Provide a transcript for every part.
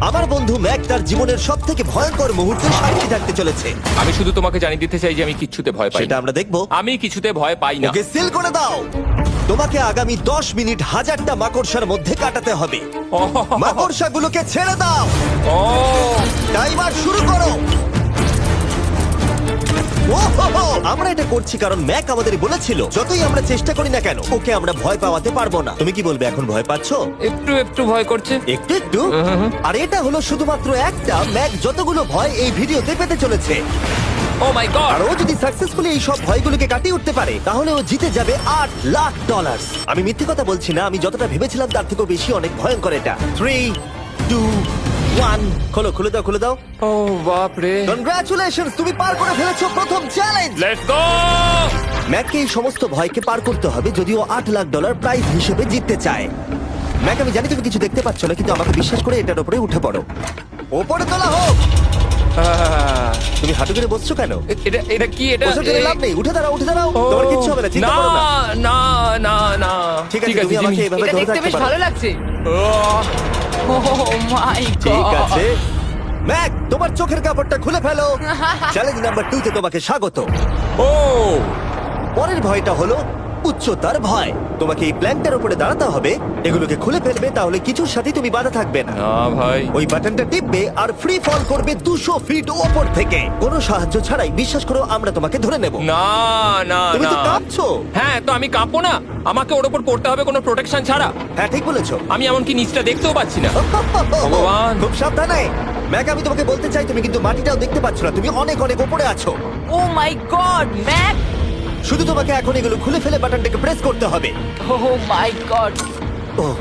আমার বন্ধু ম্যাক তার জীবনের সব থেকে ভয়ঙ্কর মুহূর্তে সাক্ষী থাকতে চলেছে। আমি শুধু তোমাকে জানিয়ে দিতে চাই যে আমি কিচ্ছুতে ভয় পাই সেটা না। আমরা দেখবো। আমি কিছুতে ভয় পাই না। ওকে সিল করে দাও। তোমাকে আগামী 10 মিনিট 1000টা মাকড়সার মধ্যে কাটাতে হবে। মাকড়সাগুলোকে ছেড়ে দাও। ও টাইমার শুরু করো। ওহো! আমরা এটা করছি কারণ ম্যাক আমাদের বলেছিল যতই আমরা চেষ্টা করি না কেন ওকে আমরা ভয় পাওয়াতে পারবো না। তুমি কি বলবে, এখন ভয় পাচ্ছো? একটু একটু ভয় করছে। একটু একটু? আর এটা হলো শুধুমাত্র একটা। ম্যাক যতগুলো ভয় এই ভিডিওতে পেতে চলেছে, ও মাই গড। আর ও যদি সাকসেসফুলি এই সব ভয়গুলোকে কাটিয়ে উঠতে পারে তাহলে ও জিতে যাবে $8,00,000। আমি মিথ্যে কথা বলছি না, আমি যতটা ভেবেছিলাম তার থেকেও বেশি অনেক ভয়ঙ্কর এটা। 3, 2, 1 খোলো, খুলে দাও, খুলে দাও। ও বাপ রে। কনগ্রাচুলেশনস, তুমি পার করে ফেলেছো প্রথম চ্যালেঞ্জ। Let's go. ম্যাককে এই সমস্ত ভয়কে পার করতে হবে যদি ও $8,00,000 প্রাইজ হিসেবে জিততে চায়। ম্যাক, আমি জানি তুমি কিছু দেখতে পাচ্ছ না, কিন্তু আমাকে বিশ্বাস করে এটার উপরে উঠে পড়ো। ওপরে তোলা হোক। তুমি হাঁটু করে বসছো কেন? এটা এটা কি? এটা বসে গেলে লাভ নেই, উঠে দাঁড়াও, উঠে দাঁড়াও। ও, তোমার কিচ্ছু হবে না, চিন্তা না করো না। না না না। ঠিক আছে, তুমি আমাকে এভাবে এটা ধরে দেখতে থাকতে বেশ পারো। ভালো লাগছে। ও, ও মাই ঠিক গড। আছে ম্যাক, তোমার চোখের কাপড়টা খুলে ফেলো। চ্যালেঞ্জ নাম্বার 2 তে তোমাকে স্বাগত। ও পরের ভয়টা হলো উচ্চতার ভয়। তোমাকে এই প্ল্যানটার উপরে দাঁড়াতে হবে, এগুলোকে খুলে ফেলবে, তাহলে কিছুর সাথে তুমি বাধা থাকবে না। না ভাই। ওই বাটনটা টিপবে আর ফ্রি ফল করবে 200 ফিট ওপর থেকে। কোনো সাহায্য ছাড়াই, বিশ্বাস করো আমরা তোমাকে ধরে নেব। না না তুমি না। তো কাঁপছো। হ্যাঁ, তো আমি কাঁপবো না? আমাকে ওর উপর পড়তে হবে কোনো প্রোটেকশন ছাড়া? হ্যাঁ, ঠিক বলেছো। আমি এমনকি নিচটা দেখতেও পাচ্ছি না। ভগবান। খুব সাবধানে ম্যাক, আমি তোমাকে বলতে চাই তুমি কিন্তু মাটিটাও দেখতে পাচ্ছ না, তুমি অনেক অনেক উপরে আছো। ও মাই গড, ম্যাক। শুধু তোমাকে এখন এগুলো খুলে ফেলে বাটনটাকে প্রেস করতে হবে। ও মাই গড। ওহ,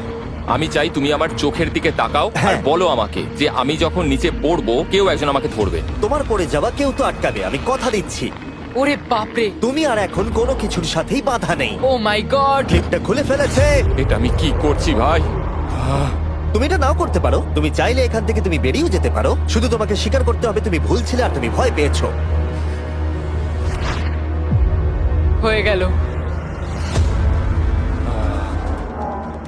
আমি চাই তুমি আমার চোখের দিকে তাকাও আর হ্যাঁ। বলো আমাকে যে আমি যখন নিচে পড়বো কেউ একজন আমাকে ধরবে। তোমার পড়ে যাওয়া কেউ তো আটকাবে, আমি কথা দিচ্ছি। ওরে বাপরে। তুমি আর এখন কোনো কিছুর সাথেই বাধা নেই। ও মাই গড। ক্লিপটা খুলে ফেলেছে। এটা আমি কি করছি ভাই? তুমি এটা নাও করতে পারো, তুমি চাইলে এখান থেকে তুমি বেরিয়েও যেতে পারো। শুধু তোমাকে স্বীকার করতে হবে তুমি ভুল ছিলে আর তুমি ভয় পেয়েছো। হয়ে গেল।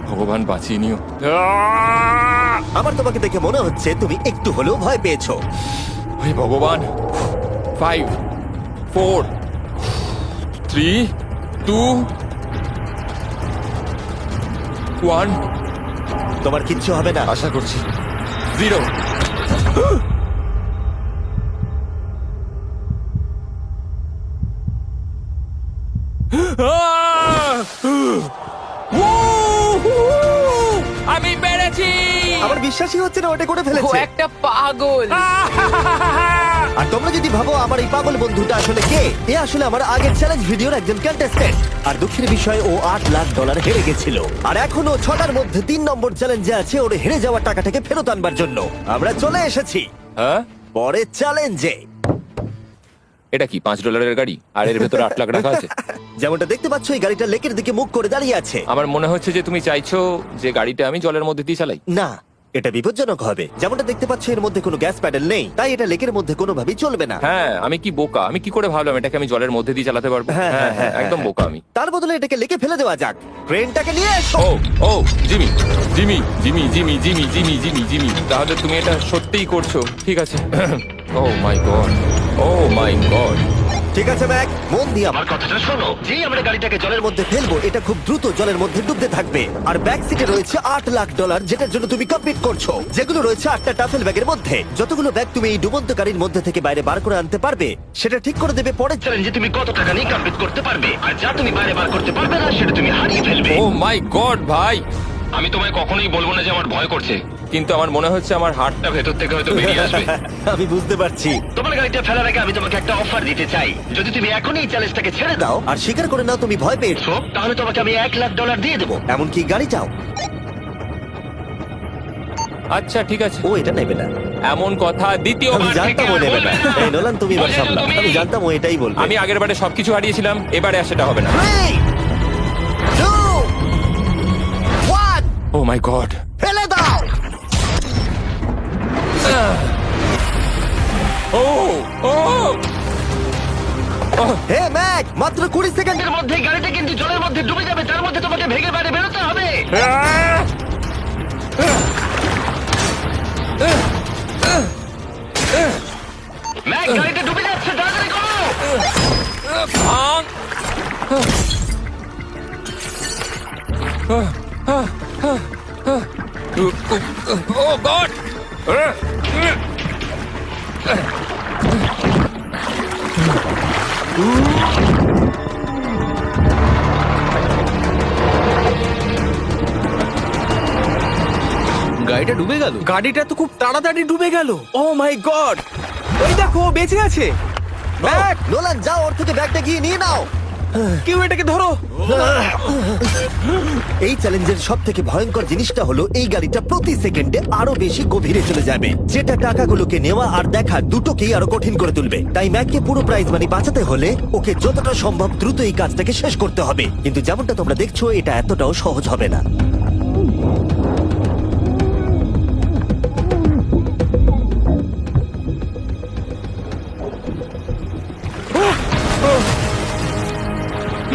ভগবান বাঁচিয়ে নিও। আমার তোমাকে দেখে মনে হচ্ছে তুমি একটু হলেও ভয় পেয়েছো। হে ভগবান। 5 4 3 2 1 তোমার কিচ্ছু হবে না। আশা করছি। 0 আমি পেরেছি। আমার বিশ্বাসই হচ্ছে না ওটা করে ও ফেলেছে। একটা পাগল। আর তোমরা যদি ভাবো আমার এই পাগল বন্ধুটা আসলে কে, এ আসলে আমার আগের চ্যালেঞ্জ ভিডিওর একজন কন্টেস্ট্যান্ট। আর দুঃখের বিষয় ও $8,00,000 হেরে গেছিল। আর এখনো 6টার মধ্যে 3 নম্বর চ্যালেঞ্জে আছে ওর হেরে যাওয়া টাকাটাকে ফেরত আনবার জন্য। আমরা চলে এসেছি হ্যাঁ, পরের চ্যালেঞ্জে। এটা কি $5 গাড়ি আর এর ভেতরে 8 লাখ টাকা আছে? যেমনটা দেখতে পাচ্ছ এই গাড়িটা লেকের দিকে মুখ করে দাঁড়িয়ে আছে। আমার মনে হচ্ছে যে তুমি চাইছো যে গাড়িটা আমি জলের মধ্যে দিয়ে চালাই। না, এটা বিপজ্জনক হবে। যেমনটা দেখতে পাচ্ছ এর মধ্যে কোনো গ্যাস প্যাডেল নেই, তাই এটা লেকের মধ্যে কোনোভাবেই চলবে না। হ্যাঁ, আমি কি বোকা! আমি কি করে ভাবলাম এটাকে আমি জলের মধ্যে দিয়ে চালাতে পারবো? হ্যাঁ, হ্যাঁ, হ্যাঁ, একদম হ্যাঁ। বোকা আমি। তার বদলে এটাকে লেকে ফেলে দেওয়া যাক। ক্রেনটাকে নিয়ে এসো। Oh oh Jimmy Jimmy Jimmy Jimmy Jimmy Jimmy Jimmy Jimmy তাহলে তুমি এটা সত্যিই করছো? ঠিক আছে। Oh my god, oh my god. ঠিক আছে ম্যাক, মন দিয়ে আমার কথাটা শোনো। যেই আমরা গাড়িটাকে জলের মধ্যে ফেলবো এটা খুব দ্রুত জলের মধ্যে ডুবতে থাকবে। আর ব্যাক সিটে রয়েছে $8,00,000 যেটার জন্য তুমি কমপ্লিট করছো, যেগুলো রয়েছে 8টা টাফেল ব্যাগের মধ্যে। যতগুলো ব্যাগ তুমি এই ডুবন্ত গাড়ির মধ্যে থেকে বাইরে বার করে আনতে পারবে সেটা ঠিক করে দেবে পরের চ্যালেঞ্জে তুমি কত টাকা নিয়ে কমপ্লিট করতে পারবে। আর যা তুমি বাইরে বার করতে পারবে না সেটা তুমি হারিয়ে ফেলবে। ও মাই গড ভাই, আমি তোমায় কখনোই বলবো না যে আমার ভয় করছে, কিন্তু আমার মনে হচ্ছে আমার হার্টটা ভেতর থেকে হয়তো বেরিয়ে আসবে। আমি বুঝতে পারছি। তোমার গাড়িটা ফেলার আগে আমি তোমাকে একটা অফার দিতে চাই। যদি তুমি এখনই এই চ্যালেঞ্জটাকে ছেড়ে দাও আর স্বীকার করে নাও তুমি ভয় পেয়েছো, তাহলে তোমাকে আমি $1,00,000 দিয়ে দেবো। এমনকি গাড়িটাও। আচ্ছা ঠিক আছে। ও এটা নেবে না। এমন কথা আমি দ্বিতীয়বার থেকে জানতাম ও আর নেবে বলবে না। না। এই নোলান তুমি এবার বুঝেছো সামলাও। তুমি? আমি জানতাম ও এটাই বলবে। আমি আগের বারে সবকিছু হারিয়েছিলাম, এবারে আর সেটা হবে না। 3, 2, 1 ও মাই গড। ফেলে দাও। ও ও হে ম্যাক, মাত্র 20 সেকেন্ডের এর মধ্যে গাড়িটা কিন্তু জলের মধ্যে ডুবে যাবে, তার মধ্যে তোমাকে ভেঙে বাইরে বেরোতে হবে। ও গড! গাড়িটা ডুবে গেল। গাড়িটা তো খুব তাড়াতাড়ি ডুবে গেল। ও মাই গড, ওই দেখো ও বেঁচে আছে। ব্যাগ, নোলান যাও, ওর থেকে ব্যাগটা গিয়ে নিয়ে নাও। কেউ এটাকে ধরো। এই চ্যালেঞ্জের সব থেকে ভয়ঙ্কর জিনিসটা হলো এই গাড়িটা প্রতি সেকেন্ডে আরো বেশি গভীরে চলে যাবে, যেটা টাকাগুলোকে নেওয়া আর দেখা দুটোকেই আরো কঠিন করে তুলবে। তাই ম্যাককে পুরো প্রাইজ মানি বাঁচাতে হলে ওকে যতটা সম্ভব দ্রুত এই কাজটাকে শেষ করতে হবে। কিন্তু যেমনটা তোমরা দেখছো, এটা এতটাও সহজ হবে না।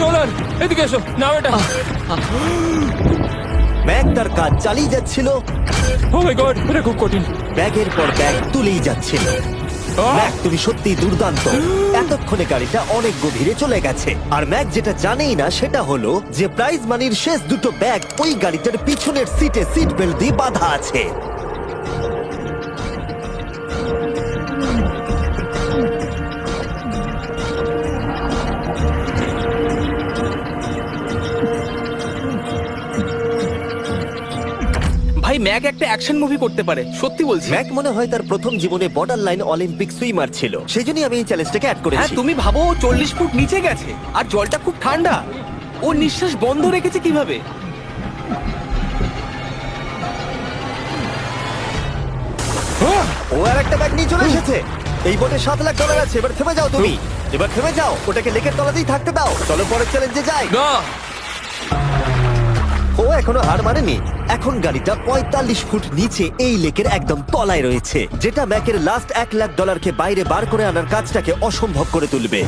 নোলান, এদিকে এসো, নাও এটা। ম্যাক তার কাজ চালিয়ে যাচ্ছিল, ও মাই গড, এটা খুব কঠিন। ব্যাগের পর ব্যাগ তুলেই যাচ্ছিল। ম্যাক, তুমি সত্যি দুর্দান্ত। এতক্ষণে গাড়িটা অনেক গভীরে চলে গেছে। আর ম্যাক যেটা জানেই না সেটা হলো যে প্রাইজ মানির শেষ দুটো ব্যাগ ওই গাড়িটার পিছনের সিটে সিট বেল্ট দিয়ে বাঁধা আছে। ভাই, ম্যাক একটা অ্যাকশন মুভি করতে পারে, সত্যি বলছি। ম্যাক মনে হয় তার প্রথম জীবনে বর্ডার লাইন অলিম্পিক সুইমার ছিল, সেই জন্যই আমি এই চ্যালেঞ্জটাকে অ্যাড হ্যাঁ, করেছি। তুমি ভাবো ও 40 ফুট নিচে গেছে আর জলটা খুব ঠান্ডা। ও নিঃশ্বাস বন্ধ রেখেছে কিভাবে? ও আর একটা ব্যাগ নিয়ে চলে এসেছে। এই বোটে $7,00,000 আছে। এবার থেমে যাও তুমি, এবার থেমে যাও, ওটাকে লেকের তলাতেই থাকতে দাও। চলো পরের চ্যালেঞ্জে যাই। না, ও এখনো হার মানেনি। এখন গাড়িটা 45 ফুট নিচে এই লেকের একদম তলায় রয়েছে, যেটা ম্যাকের লাস্ট $1,00,000কে বাইরে বার করে আনার কাজটাকে অসম্ভব করে তুলবে।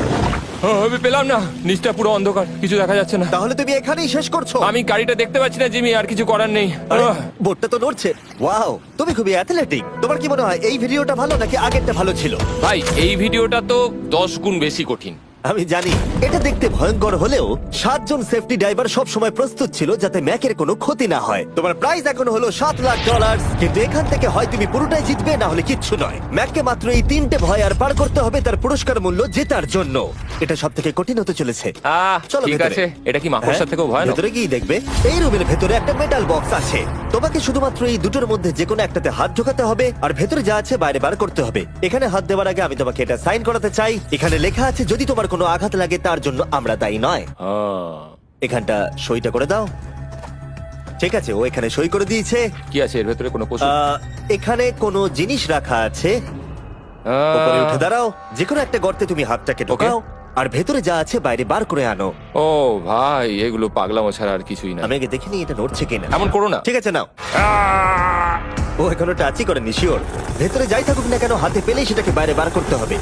আমি পেলাম না, নিচটা পুরো অন্ধকার, কিছু দেখা যাচ্ছে না। তাহলে তুমি এখানেই শেষ করছো? আমি গাড়িটা দেখতে পাচ্ছি না জিমি, আর কিছু করার নেই। আরে, বোটটা তো নড়ছে। ওয়াও, তুমি খুবই অ্যাথলেটিক। তোমার কি মনে হয় এই ভিডিওটা ভালো নাকি আগেরটা ভালো ছিল? ভাই, এই ভিডিওটা তো 10 গুণ বেশি কঠিন। আমি জানি এটা দেখতে ভয়ঙ্কর হলেও 7 জন সেফটি ড্রাইভার সব সময় প্রস্তুত ছিল যাতে ম্যাকের কোনো ক্ষতি না হয়। তোমার প্রাইস এখন হলো $7,00,000, কিন্তু এখান থেকে হয় তুমি পুরোটাই জিতবে, না হলে কিচ্ছু নয়। ম্যাককে মাত্র এই 3টে ভয় আর পার করতে হবে তার পুরস্কার মূল্য জেতার জন্য। এটা সব থেকে কঠিন হতে চলেছে। চলো ঠিক ভেতরে। আছে, এটা কি মাকড়সার হ্যাঁ, থেকেও ভয়ানক? ভেতরে গিয়ে দেখবে এই রুমের ভেতরে একটা মেটাল বক্স আছে। তোমাকে শুধুমাত্র এই দুটোর মধ্যে যে কোনো একটাতে হাত ঢোকাতে হবে আর ভেতরে যা আছে বাইরে বার করতে হবে। এখানে হাত দেওয়ার আগে আমি তোমাকে এটা সাইন করাতে চাই। এখানে লেখা আছে যদি তোমার কোনো আঘাত লাগে তার জন্য আমরা দায়ী নয়। এখানটা সইটা করে দাও। ঠিক আছে, ও এখানে সই করে দিয়েছে। কি আছে এর ভেতরে? কোনো পশু? এখানে কোনো জিনিস রাখা আছে। উপরে উঠে দাঁড়াও, যে কোনো একটা গর্তে তুমি হাতটাকে ঢোকাও আর ভেতরে যা আছে বাইরে বার করে আনো। ও ভাই, এগুলো পাগলামো ছাড়া আর কিছুই না। আমি আগে দেখিনি এটা নড়ছে কিনা। এমন করো না। ঠিক আছে, নাও। ও এখনো টাচই করেনি, শিওর। ভেতরে যাই থাকুক না কেন, হাতে পেলেই সেটাকে বাইরে বার করতে হবে।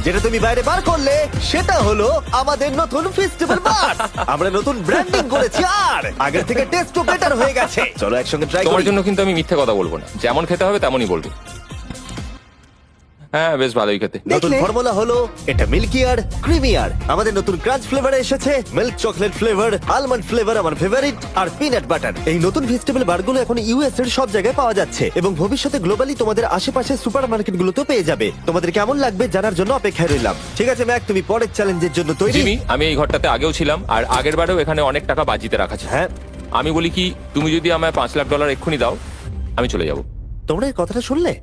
যেটা তুমি বাইরে বার করলে সেটা হলো আমাদের নতুন ফেস্টিভ্যাল বাস। আমরা নতুন ব্র্যান্ডিং করেছি আর আগের থেকে টেস্টও বেটার হয়ে গেছে। চলো একসঙ্গে ট্রাই তোমার করি। জন্য কিন্তু আমি মিথ্যে কথা বলবো না, যেমন খেতে হবে তেমনই বলবো। হ্যাঁ, বেশ ভালোই খেতে। নতুন ফর্মুলা হলো এটা মিল্কিয়ার ক্রিমিয়ার। আমাদের নতুন ক্রাঞ্চ ফ্লেভারে এসেছে, milk chocolate flavour, almond flavour আমার ফেভারিট, আর পিনাট বাটার। এই নতুন ভেজিটেবল বারগুলো এখন ইউএস এর সব জায়গায় পাওয়া যাচ্ছে এবং ভবিষ্যতে গ্লোবালি তোমাদের আশেপাশে সুপারমার্কেটগুলোতেও পেয়ে যাবে। তোমাদের কেমন লাগবে জানার জন্য অপেক্ষায় রইলাম। ঠিক আছে ম্যাক, তুমি পরের চ্যালেঞ্জের জন্য তৈরি? জিমি, আমি এই ঘরটাতে আগেও ছিলাম আর আগের বারেও এখানে অনেক টাকা বাজিতে রাখা ছিল। হ্যাঁ, আমি বলি কি, তুমি যদি আমায় $5,00,000 এক্ষুনি দাও, আমি চলে যাব। তোমরা এই কথাটা শুনলে?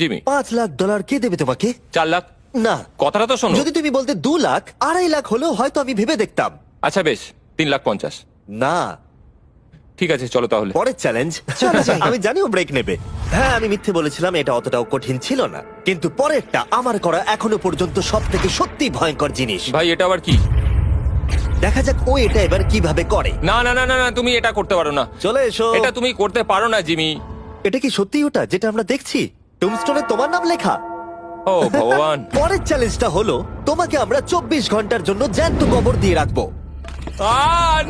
জিমি, $5,00,000 কে দেবে তোমাকে? 4 লাখ। না, কথাটা তো শোনো। যদি তুমি বলতে 2 লাখ, 2.5 লাখ হলেও হয়তো আমি ভেবে দেখতাম। আচ্ছা বেশ, 3,50,000। না, ঠিক আছে, চলো তাহলে। পরের চ্যালেঞ্জ। আমি জানি ও ব্রেক নেবে। হ্যাঁ, আমি মিথ্যে বলেছিলাম, এটা অতটাও কঠিন ছিল না। কিন্তু পরেরটা আমার করা এখনো পর্যন্ত সব থেকে সত্যি ভয়ঙ্কর জিনিস। ভাই, এটা আবার কি? দেখা যাক ও এটা এবার কিভাবে করে। না না না না না, তুমি এটা করতে পারো না। চলে এসো। এটা তুমি করতে পারো না জিমি। এটা কি সত্যি ওটা যেটা আমরা দেখছি? টুমস্টোনে তোমার নাম লেখা। ও ভগবান। পরের চ্যালেঞ্জটা হলো তোমাকে আমরা 24 ঘন্টার জন্য জ্যান্ত কবর দিয়ে রাখবো।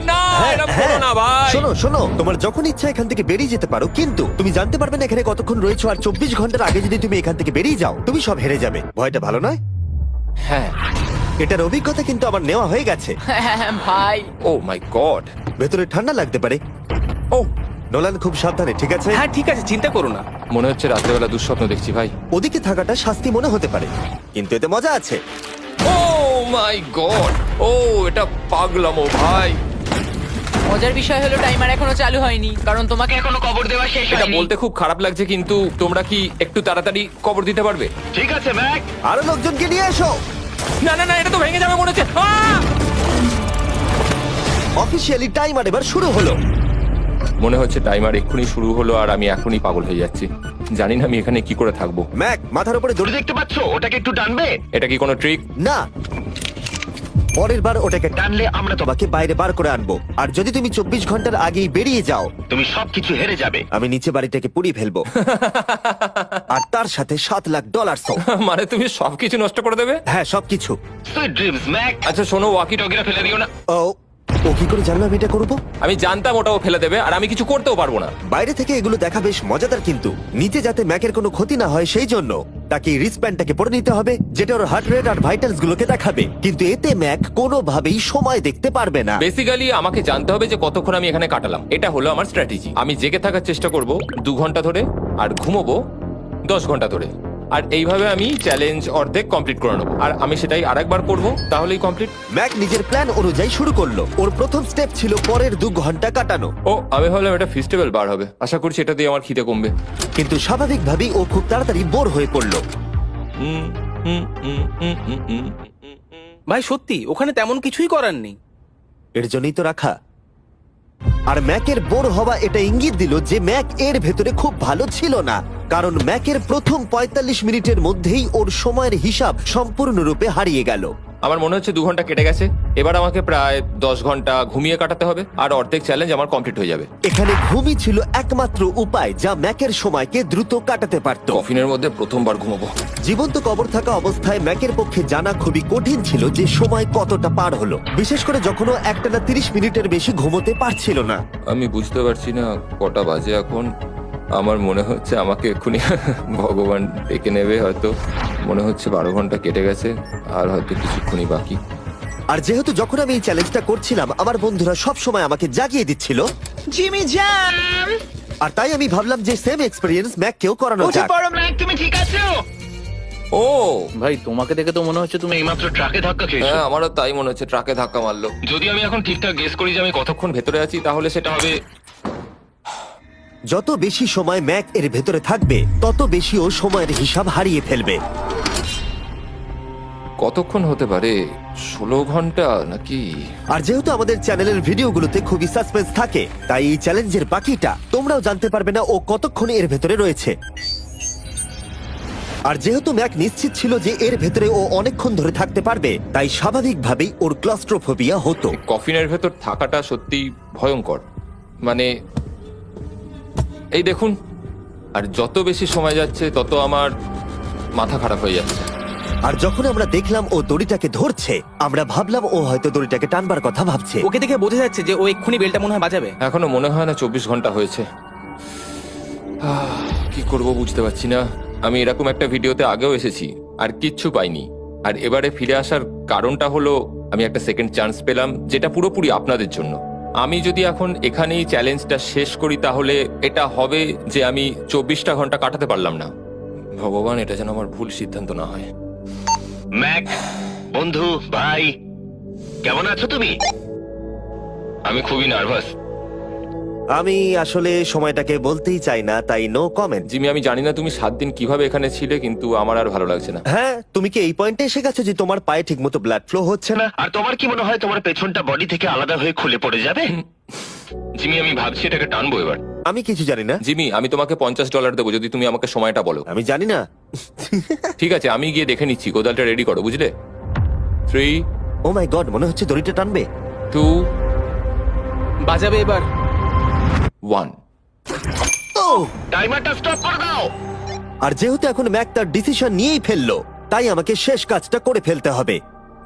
না হ্যাঁ, এরকম হ্যাঁ। করো না ভাই। শোনো শোনো, তোমার যখন ইচ্ছা এখান থেকে বেরিয়ে যেতে পারো, কিন্তু তুমি জানতে পারবে না এখানে কতক্ষণ রয়েছো। আর 24 ঘন্টার আগে যদি তুমি এখান থেকে বেরিয়ে যাও, তুমি সব হেরে যাবে। ভয়টা ভালো নয়? হ্যাঁ। এটার অভিজ্ঞতা কিন্তু আমার নেওয়া হয়ে গেছে। ভাই ও মাই গড। ভেতরে ঠান্ডা লাগতে পারে। ও নোলান, খুব সাবধানে, ঠিক আছে? হ্যাঁ ঠিক আছে, চিন্তা করো না। মনে হচ্ছে রাত্রেবেলা দুঃস্বপ্ন দেখছি ভাই। ওদিকে থাকাটা শাস্তি মনে হতে পারে, কিন্তু এতে মজা আছে। Oh my god. ও এটা পাগলামো ভাই। মজার বিষয় হলো টাইমার এখনো চালু হয়নি, কারণ তোমাকে এখনো কবর দেওয়া শেষ এটা হয়নি। বলতে খুব খারাপ লাগছে, কিন্তু তোমরা কি একটু তাড়াতাড়ি কবর দিতে পারবে? ঠিক আছে ম্যাক। আরো লোকজনকে নিয়ে এসো। না না না, এটা তো ভেঙে যাবে মনে হচ্ছে। অফিসিয়ালি টাইমার এবার শুরু হলো। মনে হচ্ছে টাইমার এক্ষুনি শুরু হলো আর আমি এখনই পাগল হয়ে যাচ্ছি। জানি না আমি এখানে কি করে থাকবো। ম্যাক, মাথার উপরে দড়ি দড়ি। দেখতে পাচ্ছো? ওটাকে একটু টানবে। এটা কি কোনো ট্রিক? না, পরের বার ওটাকে টানলে আমরা তোমাকে বাইরে বার করে আনবো। আর যদি তুমি 24 ঘন্টার আগেই বেরিয়ে যাও, তুমি সবকিছু হেরে যাবে। আমি নিচে বাড়িটাকে পুড়িয়ে ফেলবো। আর তার সাথে $7 লাখ। মানে তুমি সবকিছু নষ্ট করে দেবে? হ্যাঁ, সবকিছু। Sweet dreams Mac. আচ্ছা শোনো, ওয়াকি টগিরা ফেলে দিও না। ও কি করে জানলাম এটা করবো? আমি জানতাম ওটাও ফেলে দেবে আর আমি কিছু করতেও পারবো না। বাইরে থেকে এগুলো দেখা বেশ মজাদার, কিন্তু নিচে যাতে ম্যাকের কোনো ক্ষতি না হয় সেই জন্য তাকে রিস্টব্যান্ডটাকে পরে নিতে হবে, যেটা ওর হার্ট রেট আর ভাইটালস গুলোকে দেখাবে। কিন্তু এতে ম্যাক কোনোভাবেই সময় দেখতে পারবে না। বেসিক্যালি আমাকে জানতে হবে যে কতক্ষণ আমি এখানে কাটালাম। এটা হলো আমার স্ট্র্যাটেজি। আমি জেগে থাকার চেষ্টা করব 2 ঘন্টা ধরে আর ঘুমোবো 10 ঘন্টা ধরে। আর এইভাবে আমি চ্যালেঞ্জ অর্ধেক কমপ্লিট করে নেবো। আর আমি সেটাই আরেকবার করবো, তাহলেই কমপ্লিট। ম্যাক নিজের প্ল্যান অনুযায়ী শুরু করলো। ওর প্রথম স্টেপ ছিল পরের 2 ঘন্টা কাটানো। ও আমি ভাবলাম এটা ফেস্টিভ্যাল বার হবে। আশা করছি এটা দিয়ে আমার খিদে কমবে। কিন্তু স্বাভাবিকভাবেই ও খুব তাড়াতাড়ি বোর হয়ে পড়লো। হুম, হুম, হুম, হুম, হুম, হুম। ভাই সত্যি ওখানে তেমন কিছুই করার নেই। এর জন্যই তো রাখা। আর ম্যাকের বোর হওয়া এটা ইঙ্গিত দিল যে ম্যাক এর ভেতরে খুব ভালো ছিল না, কারণ ম্যাকের প্রথম 45 মিনিটের মধ্যেই ওর সময়ের হিসাব সম্পূর্ণরূপে হারিয়ে গেল। আমার মনে হচ্ছে 2 ঘন্টা কেটে গেছে। এবার আমাকে প্রায় 10 ঘন্টা ঘুমিয়ে কাটাতে হবে আর অর্ধেক চ্যালেঞ্জ আমার কমপ্লিট হয়ে যাবে। এখানে ঘুমই ছিল একমাত্র উপায় যা ম্যাকের সময়কে দ্রুত কাটাতে পারত। কফিনের মধ্যে প্রথমবার ঘুমাবো। জীবন্ত কবর থাকা অবস্থায় ম্যাকের পক্ষে জানা খুবই কঠিন ছিল যে সময় কতটা পার হলো, বিশেষ করে যখন ও একটানা 30 মিনিটের বেশি ঘুমোতে পারছিল না। আমি বুঝতে পারছি না কটা বাজে এখন। আমার মনে হচ্ছে আমাকে এক্ষুনি ভগবান ডেকে নেবে হয়তো। মনে হচ্ছে 12 ঘন্টা কেটে গেছে আর হয়তো কিছুক্ষণই বাকি। আর যেহেতু যখন আমি এই চ্যালেঞ্জটা করছিলাম আমার বন্ধুরা সব সময় আমাকে জাগিয়ে দিচ্ছিল, জিমি জ্যাম, আর তাই আমি ভাবলাম যে সেম এক্সপেরিয়েন্স ম্যাককেও করানো উঠে যাক। পড়ো ম্যাক, তুমি ঠিক আছো? ও ভাই তোমাকে দেখে তো মনে হচ্ছে তুমি এইমাত্র ট্রাকে ধাক্কা খেয়েছো। হ্যাঁ, আমারও তাই মনে হচ্ছে। ট্রাকে ধাক্কা মারলো। যদি আমি এখন ঠিকঠাক গেস করি যে আমি কতক্ষণ ভেতরে আছি, তাহলে সেটা হবে যত বেশি সময় ম্যাক এর ভেতরে থাকবে তত বেশি ও সময়ের হিসাব হারিয়ে ফেলবে। কতক্ষণ হতে পারে? 16 ঘন্টা নাকি? আর যেহেতু আমাদের চ্যানেলের ভিডিওগুলোতে খুবই সাসপেন্স থাকে, তাই এই চ্যালেঞ্জের বাকিটা তোমরাও জানতে পারবে না ও কতক্ষণ এর ভেতরে রয়েছে। আর যেহেতু ম্যাক নিশ্চিত ছিল যে এর ভেতরে ও অনেকক্ষণ ধরে থাকতে পারবে, তাই স্বাভাবিকভাবেই ওর ক্লস্ট্রোফোবিয়া হতো। কফিনের ভেতর থাকাটা সত্যি ভয়ঙ্কর। মানে এই দেখুন, আর যত বেশি সময় যাচ্ছে তত আমার মাথা খারাপ হয়ে যাচ্ছে। আর যখন আমরা দেখলাম ও দড়িটাকে ধরছে, আমরা ভাবলাম ও হয়তো দড়িটাকে টানবার কথা ভাবছে। ওকে দেখে বোঝা যাচ্ছে যে ও এক্ষুনি বেলটা মনে হয় বাজাবে। এখনো মনে হয় না 24 ঘন্টা হয়েছে। কি করব বুঝতে পারছি না। আমি এরকম একটা ভিডিওতে আগেও এসেছি আর কিচ্ছু পাইনি। আর এবারে ফিরে আসার কারণটা হলো আমি একটা সেকেন্ড চান্স পেলাম, যেটা পুরোপুরি আপনাদের জন্য। আমি যদি এখন এখানেই চ্যালেঞ্জটা শেষ করি তাহলে এটা হবে যে আমি 24টা ঘন্টা কাটাতে পারলাম না। ভগবান, এটা যেন আমার ভুল সিদ্ধান্ত না হয়। ম্যাক, বন্ধু, ভাই, কেমন আছো তুমি? আমি খুবই নার্ভাস। আমি আসলে সময়টাকে বলতেই চাই না, তাই নো কমেন্ট। জিমি, আমি জানি না তুমি 7 দিন কিভাবে এখানে ছিলে, কিন্তু আমার আর ভালো লাগছে না। হ্যাঁ, তুমি কি এই পয়েন্টে এসে গেছো যে তোমার পায়ে ঠিকমতো ব্লাড ফ্লো হচ্ছে না? আর তোমার কি মনে হয় তোমার পেছনটা বডি থেকে আলাদা হয়ে খুলে পড়ে যাবে? জিমি, আমি ভাবছি এটাকে টানবো এবার। আমি কিছু জানি না। জিমি, আমি তোমাকে $50 দেবো যদি তুমি আমাকে সময়টা বলো। আমি জানি না। ঠিক আছে, আমি গিয়ে দেখে নিচ্ছি। কোদালটা রেডি করো, বুঝলে? 3, ও মাই গড, মনে হচ্ছে দড়িটা টানবে। 2, বাজাবে এবার। 1। ও! টাইমারটা স্টপ করে দাও। আর যেহেতু এখন ম্যাক তার ডিসিশন নিয়েই ফেললো, তাই আমাকে শেষ কাজটা করে ফেলতে হবে।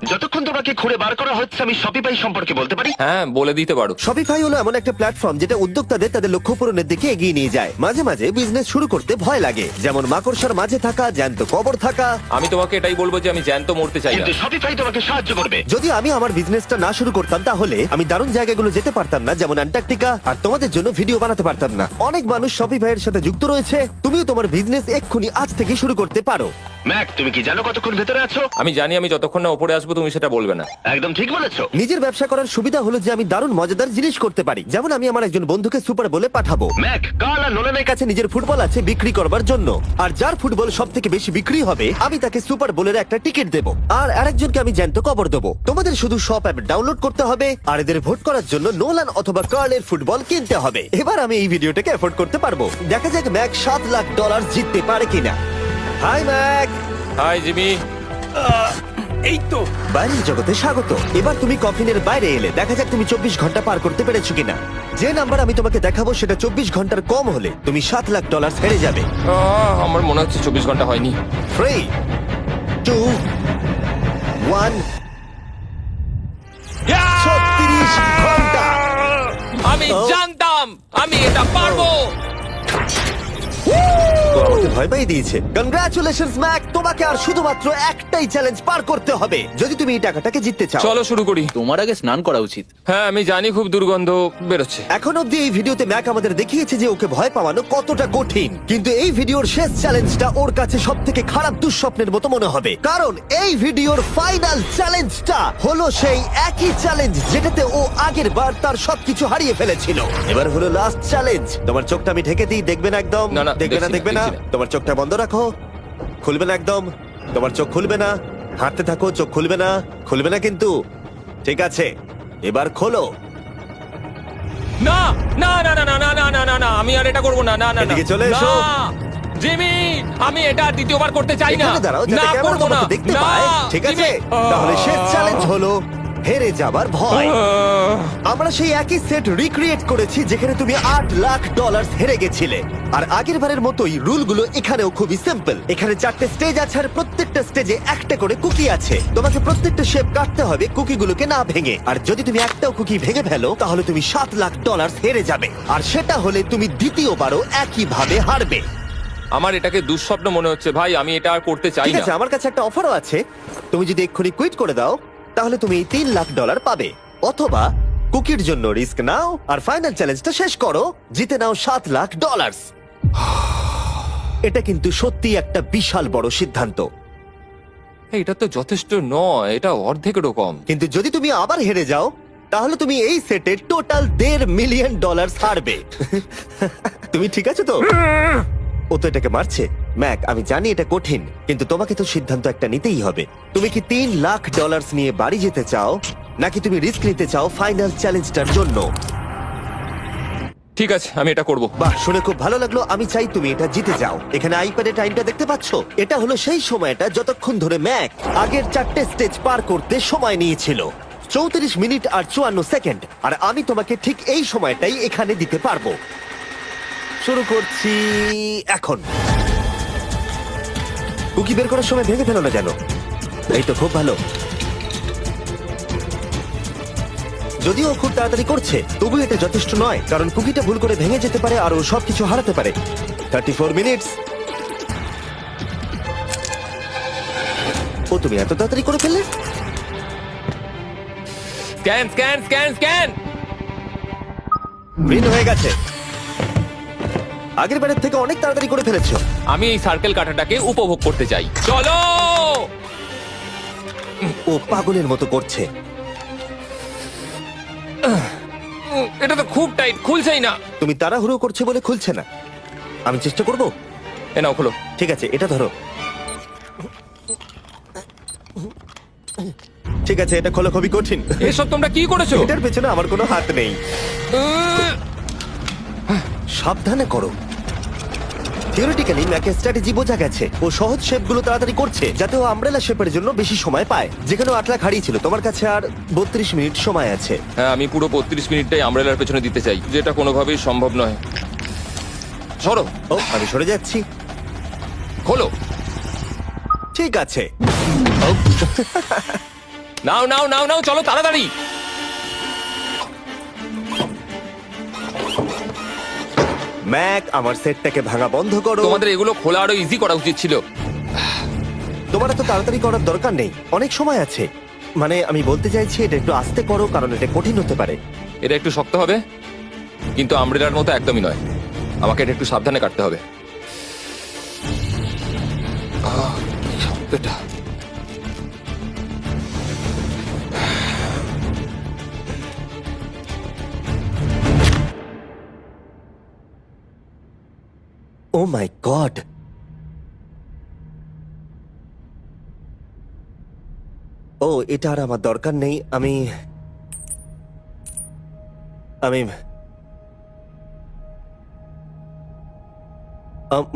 যতক্ষণ তোমাকে খুঁড়ে বার করা হচ্ছে আমি শপিফাই সম্পর্কে বলতে পারি। হ্যাঁ, বলে দিতে পারো। শপিফাই হলো এমন একটা প্ল্যাটফর্ম যেটা উদ্যোক্তাদের তাদের লক্ষ্য পূরণের দিকে এগিয়ে নিয়ে যায়। মাঝে মাঝে বিজনেস শুরু করতে ভয় লাগে, যেমন মাকড়সার মাঝে থাকা, জ্যান্ত কবর থাকা। আমি তোমাকে এটাই বলবো যে আমি জ্যান্ত মরতে চাই না। কিন্তু শপিফাই তোমাকে সাহায্য করবে। যদি আমি আমার বিজনেসটা না শুরু করতাম তাহলে আমি দারুণ জায়গাগুলো যেতে পারতাম না, যেমন অ্যান্টার্কটিকা, আর তোমাদের জন্য ভিডিও বানাতে পারতাম না। অনেক মানুষ শপিফাইয়ের সাথে যুক্ত রয়েছে। তুমিও তোমার বিজনেস এক্ষুনি আজ থেকে শুরু করতে পারো। ম্যাক, তুমি কি জানো কতক্ষণ ভেতরে আছো? আমি জানি, আমি যতক্ষণ না উপরে আসবো তুমি সেটা বলবে না। একদম ঠিক বলেছো। নিজের ব্যবসা করার সুবিধা হলো যে আমি দারুণ মজাদার জিনিস করতে পারি, যেমন আমি আমার একজন বন্ধুকে সুপার বলে পাঠাবো। ম্যাক, কার্ল আর নোলানের কাছে নিজের ফুটবল আছে বিক্রি করবার জন্য, আর যার ফুটবল সব থেকে বেশি বিক্রি হবে আমি তাকে সুপার বোলের একটা টিকিট দেবো, আর আরেকজনকে আমি জ্যান্ত কবর দেবো। তোমাদের শুধু শপ অ্যাপ ডাউনলোড করতে হবে আর এদের ভোট করার জন্য নোলান অথবা কার্লের ফুটবল কিনতে হবে। এবার আমি এই ভিডিওটাকে এফোর্ড করতে পারবো। দেখা যাক ম্যাক $7 লাখ জিততে পারে কিনা। Hi Mac. Hi Jimmy. এই তো। বাইরের জগতে স্বাগত। এবার তুমি কফিনের বাইরে এলে, দেখা যাক তুমি 24 ঘন্টা পার করতে পেরেছো কিনা। যে নাম্বার আমি তোমাকে দেখাবো সেটা 24 ঘন্টার কম হলে তুমি $7 লাখ হেরে যাবে। আমার মনে হচ্ছে 24 ঘন্টা হয়নি। 3, 2, 1। 36 ঘন্টা। আমি জানতাম আমি এটা পারবো। তো আমাকে ভয় পাই দিয়েছে। কনগ্রাচুলেশনস ম্যাক, তোমাকে আর শুধুমাত্র একটাই চ্যালেঞ্জ পার করতে হবে যদি তুমি এই টাকাটাকে জিততে চাও। চলো শুরু করি। তোমার আগে স্নান করা উচিত। হ্যাঁ, আমি জানি খুব দুর্গন্ধ বেরোচ্ছে। এখন অব্দি এই ভিডিওতে ম্যাক আমাদের দেখিয়েছে যে ওকে ভয় পাওয়ানো কতটা কঠিন, কিন্তু এই ভিডিওর শেষ চ্যালেঞ্জটা ওর কাছে সব থেকে খারাপ দুঃস্বপ্নের মতো মনে হবে, কারণ এই ভিডিওর ফাইনাল চ্যালেঞ্জটা হলো সেই একই চ্যালেঞ্জ যেটাতে ও আগের বার তার সবকিছু হারিয়ে ফেলেছিল। এবার হলো লাস্ট চ্যালেঞ্জ। তোমার চোখটা আমি ঢেকে দিই, দেখবে না একদম? না, না, দেখবে না, দেখছি না, দেখবে না। দেখছি না। তোমার চোখটা বন্ধ রাখো, খুলবে না একদম। তোমার চোখ খুলবে না, হাঁটতে থাকো, চোখ খুলবে না, খুলবে না কিন্তু। ঠিক আছে, এবার খোলো। না না না না না না না না না না, আমি আর এটা করবো না। না না না এদিকে চলে এসো। না, জিমি, আমি এটা আর দ্বিতীয়বার করতে চাই না। এখানে দাঁড়াও না, যাতে ক্যামেরা করবো না। তোমাকে দেখতে না, পায়। ঠিক আছে, জিমি। তাহলে শেষ চ্যালেঞ্জ হলো হেরে যাবার ভয়। আমরা সেই একই সেট রিক্রিয়েট করেছি যেখানে তুমি $8 লাখ হেরে গেছিলে। আর আগের বারের মতোই রুলগুলো এখানেও খুবই সিম্পল। এখানে 4টে স্টেজ আছে আর প্রত্যেকটা স্টেজে একটা করে কুকি আছে। তোমাকে প্রত্যেকটা শেপ কাটতে হবে কুকিগুলোকে না ভেঙে, আর যদি তুমি একটাও কুকি ভেঙে ফেলো তাহলে তুমি $7 লাখ হেরে যাবে, আর সেটা হলে তুমি দ্বিতীয়বারও একইভাবে হারবে। আমার এটাকে দুঃস্বপ্ন মনে হচ্ছে ভাই, আমি এটা আর করতে চাই ঠিক না। আছে, আমার কাছে একটা অফারও আছে। তুমি যদি এক্ষুনি কুইট করে দাও তাহলে তুমি এই $3 লাখ পাবে, অথবা কুকির জন্য রিস্ক নাও আর ফাইনাল চ্যালেঞ্জটা শেষ করো, জিতে নাও $7 লাখ। এটা কিন্তু সত্যি একটা বিশাল বড় সিদ্ধান্ত, এটা তো যথেষ্ট নয়, এটা অর্ধেকেরও কম। কিন্তু যদি তুমি আবার হেরে যাও তাহলে তুমি এই সেটে টোটাল $1.5 মিলিয়ন হারবে। তুমি ঠিক আছো তো? ও তো এটাকে মারছে। ম্যাক, আমি জানি এটা কঠিন, কিন্তু তোমাকে তো সিদ্ধান্ত একটা নিতেই হবে। তুমি কি $3 লাখ নিয়ে বাড়ি যেতে চাও, নাকি তুমি রিস্ক নিতে চাও ফাইনাল চ্যালেঞ্জটার জন্য? ঠিক আছে, আমি এটা করব। বাহ, শুনে খুব ভালো লাগলো। আমি চাই তুমি এটা জিতে যাও। এখানে আইপ্যাডে টাইমটা দেখতে পাচ্ছো? এটা হলো সেই সময়টা যতক্ষণ ধরে ম্যাক আগের 4টে স্টেজ পার করতে সময় নিয়েছিল, 34 মিনিট আর 54 সেকেন্ড। আর আমি তোমাকে ঠিক এই সময়টাই এখানে দিতে পারবো। শুরু করছি এখন। কুকি বের করার সময় ভেঙে ফেলো না যেন। এই তো, খুব ভালো। যদিও ও খুব তাড়াতাড়ি করছে, তবু এটা যথেষ্ট নয়, কারণ কুকিটা ভুল করে ভেঙে যেতে পারে আর ও সবকিছু হারাতে পারে। 34 মিনিটস। ও, তুমি এত তাড়াতাড়ি করে ফেললে? Scan scan scan scan. Green হয়ে গেছে। আগের বারের থেকে অনেক তাড়াতাড়ি করে ফেলেছো। আমি এই সার্কেল কাটাটাকে উপভোগ করতে চাই। চলো। ও পাগলের মতো করছে। এটা তো খুব টাইট, খুলছেই না। তুমি তাড়াহুড়ো করছে বলে খুলছে না। আমি চেষ্টা করব। এ নাও, খোলো। ঠিক আছে, এটা ধরো। ঠিক আছে, এটা খোলা খুবই কঠিন। এসব তোমরা কি করেছো? এটার পেছনে আমার কোনো হাত নেই। সাবধানে করো। থিওরিটিক্যালি ম্যাকের স্ট্র্যাটেজি বোঝা গেছে। ও সহজ শেপগুলো তাড়াতাড়ি করছে যাতে ও আমব্রেলা শেপের জন্য বেশি সময় পায়। যেখানে 8 লাখ হারিয়েছিল, তোমার কাছে আর 32 মিনিট সময় আছে। হ্যাঁ, আমি পুরো 32 মিনিটটাই আমব্রেলার পেছনে দিতে চাই, যেটা কোনোভাবেই সম্ভব নয়। সরো। ও, আমি সরে যাচ্ছি। খোলো। ঠিক আছে। ও, নাও নাও নাও নাও, চলো তাড়াতাড়ি। ম্যাক, আমার সেটটাকে ভাঙা বন্ধ করো। তোমাদের এগুলো খোলা আরো ইজি করা উচিত ছিল। তোমার এত তাড়াতাড়ি করার দরকার নেই, অনেক সময় আছে। মানে আমি বলতে চাইছি এটা একটু আস্তে করো, কারণ এটা কঠিন হতে পারে। এটা একটু শক্ত হবে, কিন্তু আমব্রেলার মতো একদমই নয়। আমাকে এটা একটু সাবধানে কাটতে হবে। কি শক্তটা। ও মাই গড, ও এটা আর আমার দরকার নেই। আমি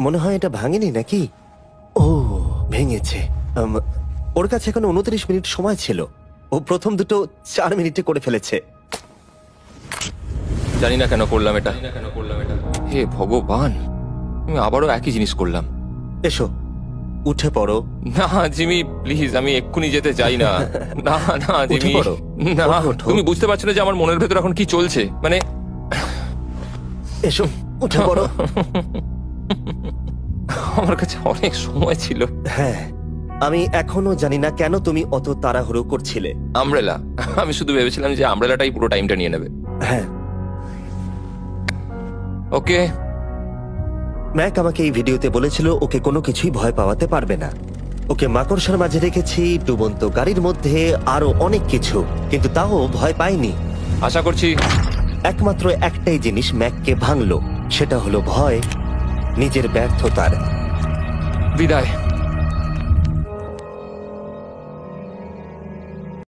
মনে হয় এটা ভাঙেনি নাকি? ও ভেঙেছে। ওর কাছে এখন 29 মিনিট সময় ছিল। ও প্রথম দুটো 4 মিনিটে করে ফেলেছে। জানি না কেন করলাম এটা। হে ভগবান, আমি আবারও একই জিনিস করলাম। এসো, উঠে পড়ো। না জিমি প্লিজ, আমি এক্ষুনি যেতে চাই না। না না উঠে জিমি, পড়ো। না। ওঠো। তুমি বুঝতে পারছো না যে আমার মনের ভেতর এখন কি চলছে? মানে এসো, উঠে পড়ো। আমার কাছে অনেক সময় ছিল। হ্যাঁ, আমি এখনো জানি না কেন তুমি অত তাড়াহুড়ো করছিলে। আমব্রেলা, আমি শুধু ভেবেছিলাম যে আমব্রেলাটাই পুরো টাইমটা নিয়ে নেবে। হ্যাঁ, ওকে। ম্যাক আমাকে এই ভিডিওতে বলেছিল ওকে কোনো কিছুই ভয় পাওয়াতে পারবে না। ওকে মাকড়সার মাঝে রেখেছি, ডুবন্ত গাড়ির মধ্যে, আরো অনেক কিছু, কিন্তু তাও ভয় পাইনি। আশা করছি একমাত্র একটাই জিনিস ম্যাককে ভাঙলো, সেটা হলো ভয়, নিজের ব্যর্থতার। বিদায়।